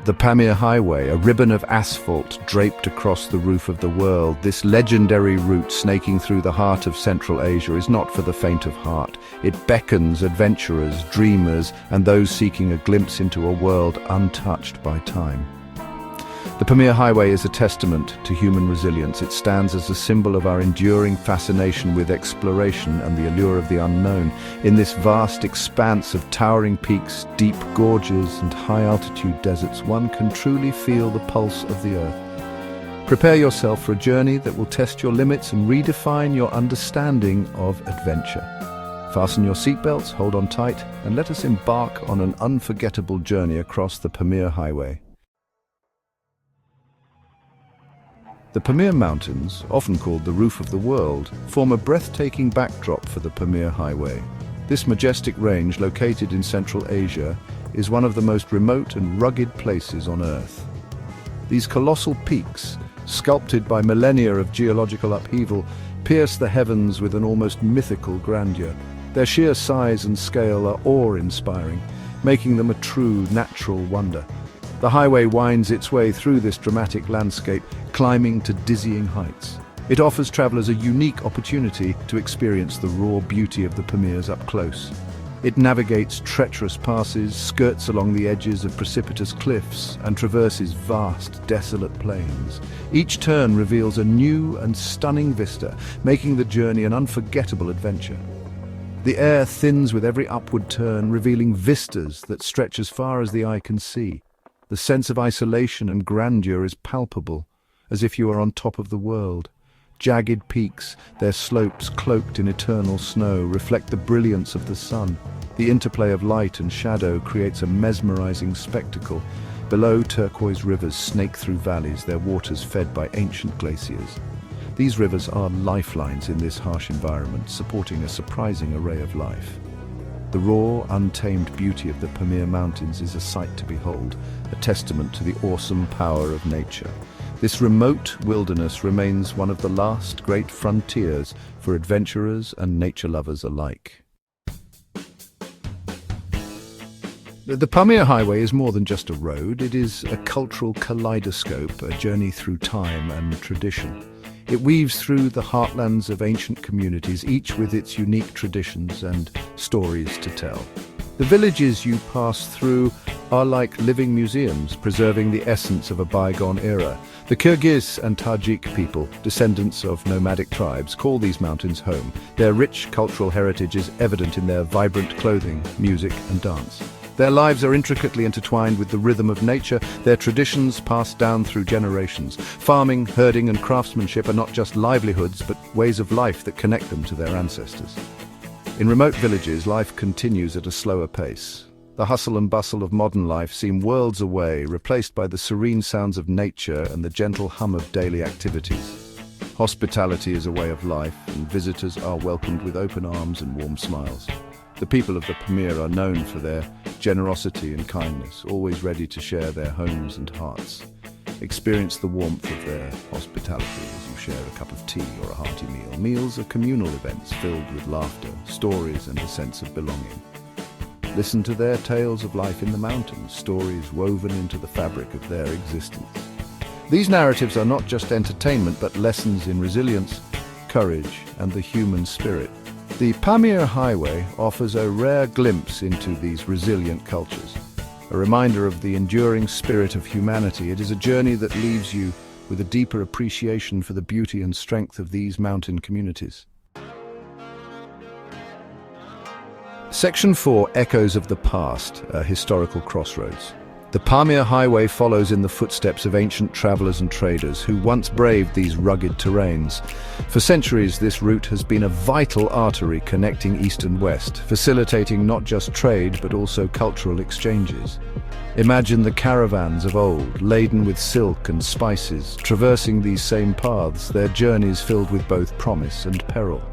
The Pamir Highway, a ribbon of asphalt draped across the roof of the world, this legendary route snaking through the heart of Central Asia is not for the faint of heart. It beckons adventurers, dreamers, and those seeking a glimpse into a world untouched by time. The Pamir Highway is a testament to human resilience. It stands as a symbol of our enduring fascination with exploration and the allure of the unknown. In this vast expanse of towering peaks, deep gorges, and high-altitude deserts, one can truly feel the pulse of the earth. Prepare yourself for a journey that will test your limits and redefine your understanding of adventure. Fasten your seatbelts, hold on tight, and let us embark on an unforgettable journey across the Pamir Highway. The Pamir Mountains, often called the roof of the world, form a breathtaking backdrop for the Pamir Highway. This majestic range, located in Central Asia, is one of the most remote and rugged places on Earth. These colossal peaks, sculpted by millennia of geological upheaval, pierce the heavens with an almost mythical grandeur. Their sheer size and scale are awe-inspiring, making them a true natural wonder. The highway winds its way through this dramatic landscape, climbing to dizzying heights. It offers travelers a unique opportunity to experience the raw beauty of the Pamirs up close. It navigates treacherous passes, skirts along the edges of precipitous cliffs, and traverses vast, desolate plains. Each turn reveals a new and stunning vista, making the journey an unforgettable adventure. The air thins with every upward turn, revealing vistas that stretch as far as the eye can see. The sense of isolation and grandeur is palpable, as if you are on top of the world. Jagged peaks, their slopes cloaked in eternal snow, reflect the brilliance of the sun. The interplay of light and shadow creates a mesmerizing spectacle. Below, turquoise rivers snake through valleys, their waters fed by ancient glaciers. These rivers are lifelines in this harsh environment, supporting a surprising array of life. The raw, untamed beauty of the Pamir Mountains is a sight to behold, a testament to the awesome power of nature. This remote wilderness remains one of the last great frontiers for adventurers and nature lovers alike. The Pamir Highway is more than just a road. It is a cultural kaleidoscope, a journey through time and tradition. It weaves through the heartlands of ancient communities, each with its unique traditions and stories to tell. The villages you pass through are like living museums, preserving the essence of a bygone era. The Kyrgyz and Tajik people, descendants of nomadic tribes, call these mountains home. Their rich cultural heritage is evident in their vibrant clothing, music, and dance. Their lives are intricately intertwined with the rhythm of nature, their traditions passed down through generations. Farming, herding, and craftsmanship are not just livelihoods, but ways of life that connect them to their ancestors. In remote villages, life continues at a slower pace. The hustle and bustle of modern life seem worlds away, replaced by the serene sounds of nature and the gentle hum of daily activities. Hospitality is a way of life, and visitors are welcomed with open arms and warm smiles. The people of the Pamir are known for their generosity and kindness, always ready to share their homes and hearts. Experience the warmth of their hospitality as you share a cup of tea or a hearty meal. Meals are communal events filled with laughter, stories, and a sense of belonging. Listen to their tales of life in the mountains, stories woven into the fabric of their existence. These narratives are not just entertainment, but lessons in resilience, courage, and the human spirit. The Pamir Highway offers a rare glimpse into these resilient cultures. A reminder of the enduring spirit of humanity, it is a journey that leaves you with a deeper appreciation for the beauty and strength of these mountain communities. Section 4, Echoes of the Past, a historical crossroads. The Pamir Highway follows in the footsteps of ancient travelers and traders who once braved these rugged terrains. For centuries, this route has been a vital artery connecting east and west, facilitating not just trade but also cultural exchanges. Imagine the caravans of old, laden with silk and spices, traversing these same paths, their journeys filled with both promise and peril.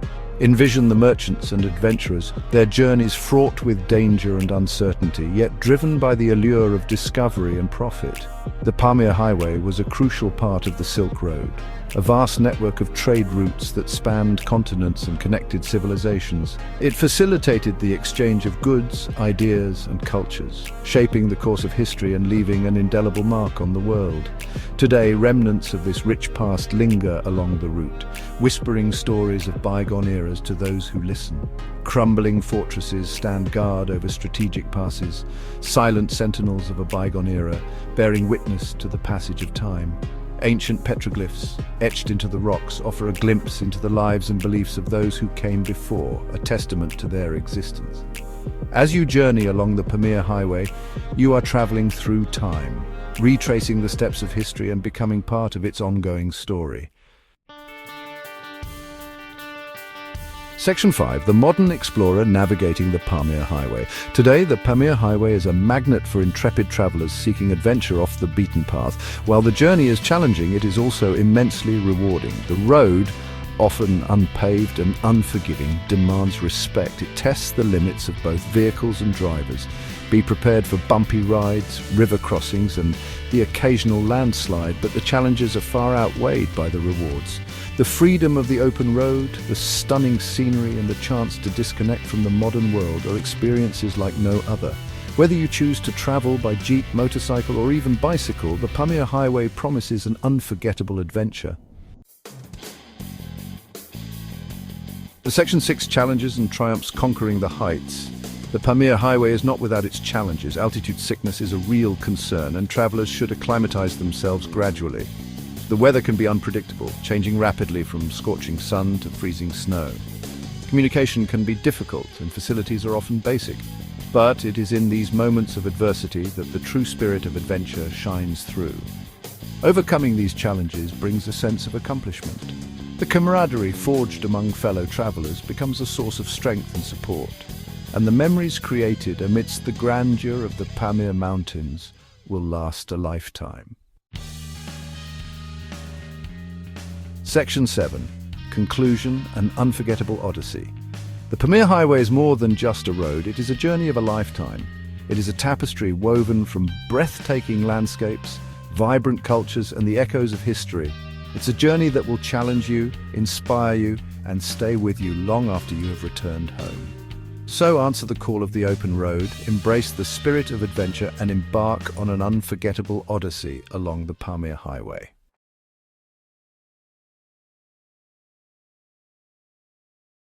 Envision the merchants and adventurers, their journeys fraught with danger and uncertainty, yet driven by the allure of discovery and profit. The Pamir Highway was a crucial part of the Silk Road, a vast network of trade routes that spanned continents and connected civilizations. It facilitated the exchange of goods, ideas, and cultures, shaping the course of history and leaving an indelible mark on the world. Today, remnants of this rich past linger along the route, whispering stories of bygone eras to those who listen. Crumbling fortresses stand guard over strategic passes, silent sentinels of a bygone era, bearing witness to the passage of time. Ancient petroglyphs, etched into the rocks, offer a glimpse into the lives and beliefs of those who came before, a testament to their existence. As you journey along the Pamir Highway, you are traveling through time, retracing the steps of history and becoming part of its ongoing story. Section 5. The modern explorer navigating the Pamir Highway. Today, the Pamir Highway is a magnet for intrepid travelers seeking adventure off the beaten path. While the journey is challenging, it is also immensely rewarding. The road, often unpaved and unforgiving, demands respect. It tests the limits of both vehicles and drivers. Be prepared for bumpy rides, river crossings, and the occasional landslide, but the challenges are far outweighed by the rewards. The freedom of the open road, the stunning scenery, and the chance to disconnect from the modern world are experiences like no other. Whether you choose to travel by jeep, motorcycle, or even bicycle, the Pamir Highway promises an unforgettable adventure. The Section 6 challenges and triumphs conquering the heights. The Pamir Highway is not without its challenges. Altitude sickness is a real concern, and travelers should acclimatize themselves gradually. The weather can be unpredictable, changing rapidly from scorching sun to freezing snow. Communication can be difficult, and facilities are often basic. But it is in these moments of adversity that the true spirit of adventure shines through. Overcoming these challenges brings a sense of accomplishment. The camaraderie forged among fellow travelers becomes a source of strength and support, and the memories created amidst the grandeur of the Pamir Mountains will last a lifetime. Section 7. Conclusion: An Unforgettable Odyssey. The Pamir Highway is more than just a road, it is a journey of a lifetime. It is a tapestry woven from breathtaking landscapes, vibrant cultures, and the echoes of history. It's a journey that will challenge you, inspire you, and stay with you long after you have returned home. So answer the call of the open road, embrace the spirit of adventure, and embark on an unforgettable odyssey along the Pamir Highway.